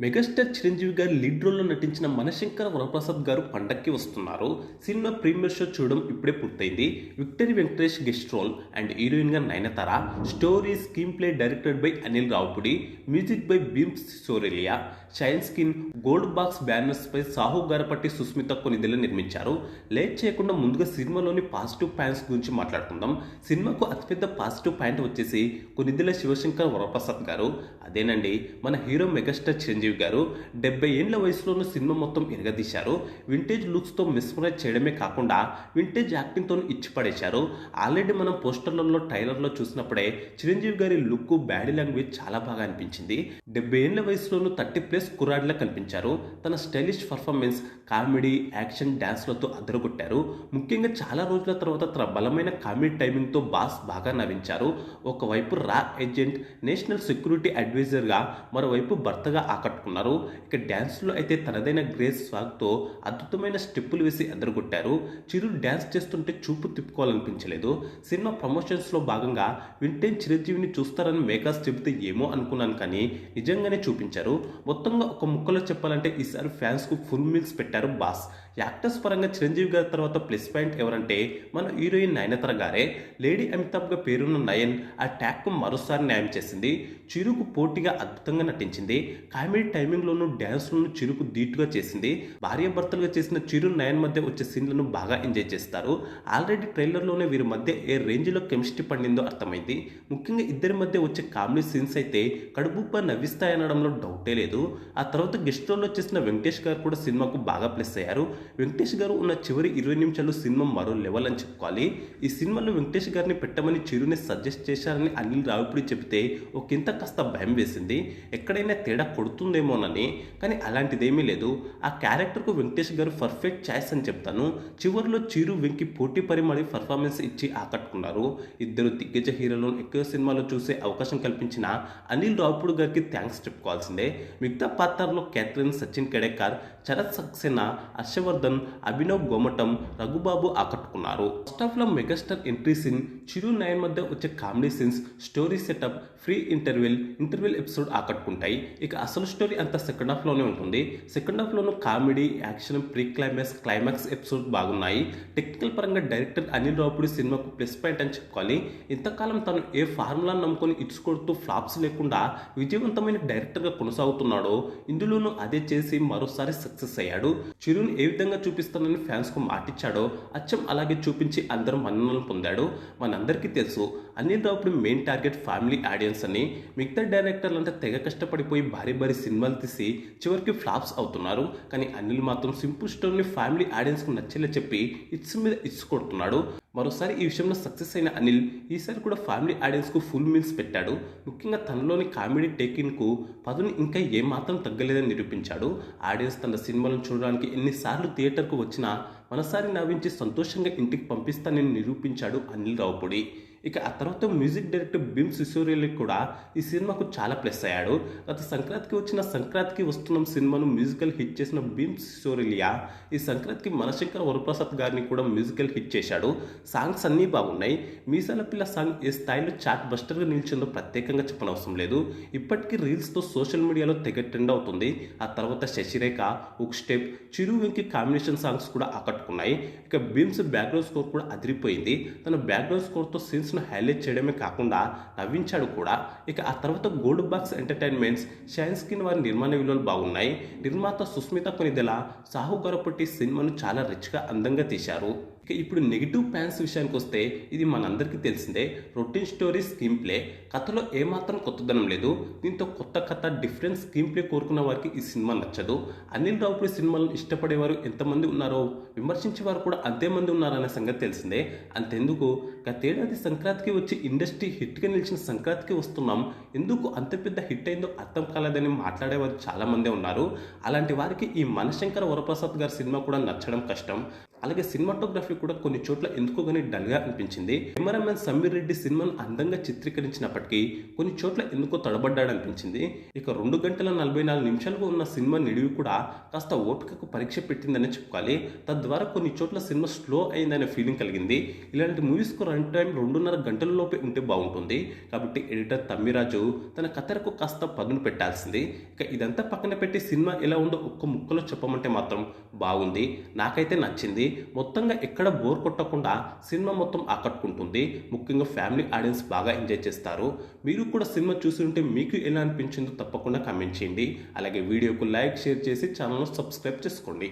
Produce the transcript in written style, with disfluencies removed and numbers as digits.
Megastar Chiranjeevi గారు lead రోల్లో నటించిన మనశంకర వరప్రసాద్ గారు పండక్కి వస్తున్నారు. సినిమా ప్రీమియర్ షో చూడడం ఇప్పుడే పూర్తయింది. Victory Venkatesh guest role and heroine గా Nayanthara. Story screen play directed by Anil Ravipudi, music by Bheems Ceciroleo. Shine Screens Gold Box banners పై సాహు గారపట్టి సుస్మిత కొనిదెల నిర్మించారు. లేట్ చేయకుండా ముందుగా సినిమాలోని పాజిటివ్ పాయింట్స్ గురించి మాట్లాడుకుందాం. సినిమాకు అతిపెద్ద పాజిటివ్ పాయింట్ వచ్చేసి కొనిదెల శివశంకర్ వరప్రసాద్ గారు. అదేనండి మన హీరో మెగాస్టార్ చిరంజీవి గారు 70 ఏళ్ల వయసులోనూ సినిమా మొత్తం ఎరగదీశారు. వింటేజ్ లుక్స్తో మిస్మరైజ్ చేయడమే కాకుండా వింటేజ్ యాక్టింగ్తో ఇచ్చి పడేశారు. ఆల్రెడీ మనం పోస్టర్లలో ట్రైలర్లో చూసినప్పుడే చిరంజీవి గారి లుక్ బాడీ లాంగ్వేజ్ చాలా బాగా అనిపించింది. 70 ఏళ్ల వయసులోనూ 30+ కుర్రాడిలా కనిపించారు. తన స్టైలిష్ పర్ఫార్మెన్స్, కామెడీ, యాక్షన్, డాన్స్లతో అదరగొట్టారు. ముఖ్యంగా చాలా రోజుల తర్వాత తన బలమైన కామెడీ టైమింగ్తో బాస్ బాగా నవ్వించారు. ఒకవైపు రా ఏజెంట్, నేషనల్ సెక్యూరిటీ అడ్వైజర్గా, మరోవైపు భర్తగా ఆకట్టుకున్నారు. ఇక డ్యాన్స్లో అయితే తనదైన గ్రేస్ స్వాగ్తో అద్భుతమైన స్టెప్పులు వేసి అదరగొట్టారు. చిరు డ్యాన్స్ చేస్తుంటే చూపు తిప్పుకోవాలనిపించలేదు. సినిమా ప్రమోషన్స్లో భాగంగా వింటేజ్ చిరంజీవిని చూస్తారని మేకర్స్ చెబితే ఏమో అనుకున్నాను, కానీ నిజంగానే చూపించారు. మొత్తంగా ఒక ముక్కలో చెప్పాలంటే ఈసారి ఫ్యాన్స్కు ఫుల్ మీల్స్ పెట్టారు బాస్. యాక్టర్స్ పరంగా చిరంజీవి గారి తర్వాత ప్లస్ పాయింట్ ఎవరంటే మన హీరోయిన్ నయనతార గారే. లేడీ అమితాబ్గా పేరున్న నయన్ ఆ ట్యాగ్కు మరోసారి న్యాయం చేసింది. చిరుకు పోటీగా అద్భుతంగా నటించింది. కామెడీ టైమింగ్లోనూ డ్యాన్స్లోనూ చిరుకు ధీటుగా చేసింది. భార్యాభర్తలుగా చేసిన చిరు నయన్ మధ్య వచ్చే సీన్లను బాగా ఎంజాయ్ చేస్తారు. ఆల్రెడీ ట్రైలర్లోనే వీరి మధ్య ఏ రేంజ్లో కెమిస్ట్రీ పండిందో అర్థమైంది. ముఖ్యంగా ఇద్దరి మధ్య వచ్చే కామెడీ సీన్స్ అయితే కడుపుబ్బ నవ్విస్తాయనడంలో డౌటే లేదు. ఆ తర్వాత గెస్ట్ రోల్లో చేసిన వెంకటేష్ గారు కూడా సినిమాకు బాగా ప్లస్ అయ్యారు. వెంకటేష్ గారు ఉన్న చివరి 20 నిమిషాలు సినిమా మరో లెవెల్ అని చెప్పుకోవాలి. ఈ సినిమాలో వెంకటేష్ గారిని పెట్టమని చిరుని సజెస్ట్ చేశారని అనిల్ రావిపూడి చెబితే ఒకంత కాస్త భయం వేసింది. ఎక్కడైనా తేడా కొడుతుందేమోనని, కానీ అలాంటిదేమీ లేదు. ఆ క్యారెక్టర్కు వెంకటేష్ గారు పర్ఫెక్ట్ ఛాయిస్ అని చెప్తాను. చివరిలో చిరు వెంకి పోటీ పరిమాడి పర్ఫార్మెన్స్ ఇచ్చి ఆకట్టుకున్నారు. ఇద్దరు దిగ్గజ హీరోలను ఎక్కువ సినిమాలో చూసే అవకాశం కల్పించిన అనిల్ రావిపూడి గారికి థ్యాంక్స్ చెప్పుకోవాల్సిందే. మిగతా పాత్రలో క్యాథరిన్, సచిన్ కెడేకర్, శరత్ సక్సేనా, హర్షవర్ధన్, అభినవ్ గోమటం, రఘుబాబు ఆకట్టుకున్నారు. ఫస్ట్ హాఫ్ లో megastar entry scene, Chiru Nayan మధ్య వచ్చే comedy scenes, story setup, pre interval episode ఆకట్టుకుంటాయి. ఇక అసలు స్టోరీ అంతా సెకండ్ హాఫ్ లోనే ఉంటుంది. సెకండ్ హాఫ్ లోను comedy, action, pre climax episode బాగున్నాయి. టెక్నికల్ పరంగా డైరెక్టర్ అనిల్ రావుపూడి సినిమాకు ప్లస్ పాయింట్ అని చెప్పుకోవాలి. ఇంతకాలం తను ఏ ఫార్ములాను నమ్ముకొని ఇచ్చుకొడుతూ ఫ్లాప్స్ లేకుండా విజయవంతమైన డైరెక్టర్గా కొనసాగుతున్నాడో ఇందులోనూ అదే చేసి మరోసారి సక్సెస్ అయ్యాడు. చిరుని ఏ విధంగా చూపిస్తానని ఫ్యాన్స్కు మాటిచ్చాడో అచ్చం అలాగే చూపించి అందరూ మన్ననలు పొందాడు. మనందరికీ తెలుసు Anil Ravipudi main target family audience అని. మిగతా డైరెక్టర్లు అంటే తెగ కష్టపడిపోయి భారీ సినిమాలు తీసి చివరికి ఫ్లాప్స్ అవుతున్నారు. కానీ అనిల్ మాత్రం సింపుల్ స్టోరీని ఫ్యామిలీ ఆడియన్స్కు నచ్చేలా చెప్పి ఇట్స్ మీద ఇట్స్ కొడుతున్నాడు. మరోసారి ఈ విషయంలో సక్సెస్ అయిన అనిల్ ఈసారి కూడా ఫ్యామిలీ ఆడియన్స్కు ఫుల్ మీల్స్ పెట్టాడు. ముఖ్యంగా తనలోని కామెడీ టేకింగ్కు పదుని ఇంకా ఏమాత్రం తగ్గలేదని నిరూపించాడు. ఆడియన్స్ తన సినిమాలను చూడడానికి ఎన్నిసార్లు థియేటర్కు వచ్చినా మనసారి నవ్వించి సంతోషంగా ఇంటికి పంపిస్తానని నిరూపించాడు అనిల్ రావుపూడి. ఇక ఆ తర్వాత మ్యూజిక్ డైరెక్టర్ భీమ్స్ సిసోరెలియా కూడా ఈ సినిమాకు చాలా ప్లస్ అయ్యాడు. గత సంక్రాంతికి వస్తున్న సినిమాను మ్యూజికల్ హిట్ చేసిన భీమ్స్ సిసోరెలియా ఈ సంక్రాంతికి మనశంకర వరప్రసాద్ గారిని కూడా మ్యూజికల్ హిట్ చేశాడు. సాంగ్స్ అన్నీ బాగున్నాయి. మీసాల పిల్ల సాంగ్ ఏ స్థాయిలో చాట్ బస్టర్గా నిలిచిందో ప్రత్యేకంగా చెప్పనవసరం లేదు. ఇప్పటికీ రీల్స్తో సోషల్ మీడియాలో తెగ ట్రెండ్ అవుతుంది. ఆ తర్వాత శశిరేఖ, ఉక్ స్టెప్, చిరు వెంకి కాంబినేషన్ సాంగ్స్ కూడా ఆకట్టుకున్నాయి. ఇక భీమ్స్ బ్యాక్గ్రౌండ్ స్కోర్ కూడా అదిరిపోయింది. తన బ్యాక్గ్రౌండ్ స్కోర్తో సీన్స్ హైలైట్ చేయడమే కాకుండా నవ్వించాడు కూడా. ఇక ఆ తర్వాత gold box entertainments, shine skin వారి నిర్మాణ విలువలు బాగున్నాయి. నిర్మాత సుస్మిత కొనిదెల, సాహు గారపట్టి సినిమాను చాలా రిచ్గా అందంగా తీశారు. ఇక ఇప్పుడు నెగిటివ్ పాయింట్స్ విషయానికి వస్తే ఇది మనందరికీ తెలిసిందే. రొటీన్ స్టోరీ, స్క్రీన్ ప్లే, కథలో ఏమాత్రం కొత్తదనం లేదు. దీంతో కొత్త కథ, డిఫరెంట్ స్క్రీన్ ప్లే కోరుకున్న వారికి ఈ సినిమా నచ్చదు. అనిల్ రావుపూడి సినిమాలను ఇష్టపడేవారు ఎంతమంది ఉన్నారో విమర్శించేవారు కూడా అంతేమంది ఉన్నారనే సంగతి తెలిసిందే. అంతెందుకు గతేడాది సంక్రాంతికి వచ్చి ఇండస్ట్రీ హిట్గా నిలిచిన సంక్రాంతికి వస్తున్నాం, ఎందుకు అంత పెద్ద హిట్ అయిందో అర్థం కాలేదని మాట్లాడేవారు చాలామందే ఉన్నారు. అలాంటి వారికి ఈ మనశంకర వరప్రసాద్ గారి సినిమా కూడా నచ్చడం కష్టం. అలాగే సినిమాటోగ్రఫీ కూడా కొన్ని చోట్ల ఎందుకో కానీ డల్గా అనిపించింది. కెమెరామెన్ సమీర్ రెడ్డి సినిమాను అందంగా చిత్రీకరించినప్పటికీ కొన్ని చోట్ల ఎందుకో తడబడ్డాడనిపించింది. ఇక 2 గంటల 44 నిమిషాలుగా ఉన్న సినిమా నిడివి కూడా కాస్త ఓపికకు పరీక్ష పెట్టిందని చెప్పుకోవాలి. తద్వారా కొన్ని చోట్ల సినిమా స్లో అయిందనే ఫీలింగ్ కలిగింది. ఇలాంటి మూవీస్కు రన్ టైం 2.5 గంటల లోపే ఉంటే బాగుంటుంది. కాబట్టి ఎడిటర్ తమ్మిరాజు తన కథలకు కాస్త పదును పెట్టాల్సింది. ఇక ఇదంతా పక్కన పెట్టి సినిమా ఎలా ఉందో ఒక్క ముక్కలో చెప్పమంటే మాత్రం బాగుంది. నాకైతే నచ్చింది. మొత్తంగా ఎక్కడ బోర్ కొట్టకుండా సినిమా మొత్తం ఆకట్టుకుంటుంది. ముఖ్యంగా ఫ్యామిలీ ఆడియన్స్ బాగా ఎంజాయ్ చేస్తారు. మీరు కూడా సినిమా చూసి ఉంటే మీకు ఎలా అనిపించిందో తప్పకుండా కామెంట్ చేయండి. అలాగే వీడియోకు లైక్, షేర్ చేసి ఛానల్ను సబ్స్క్రైబ్ చేసుకోండి.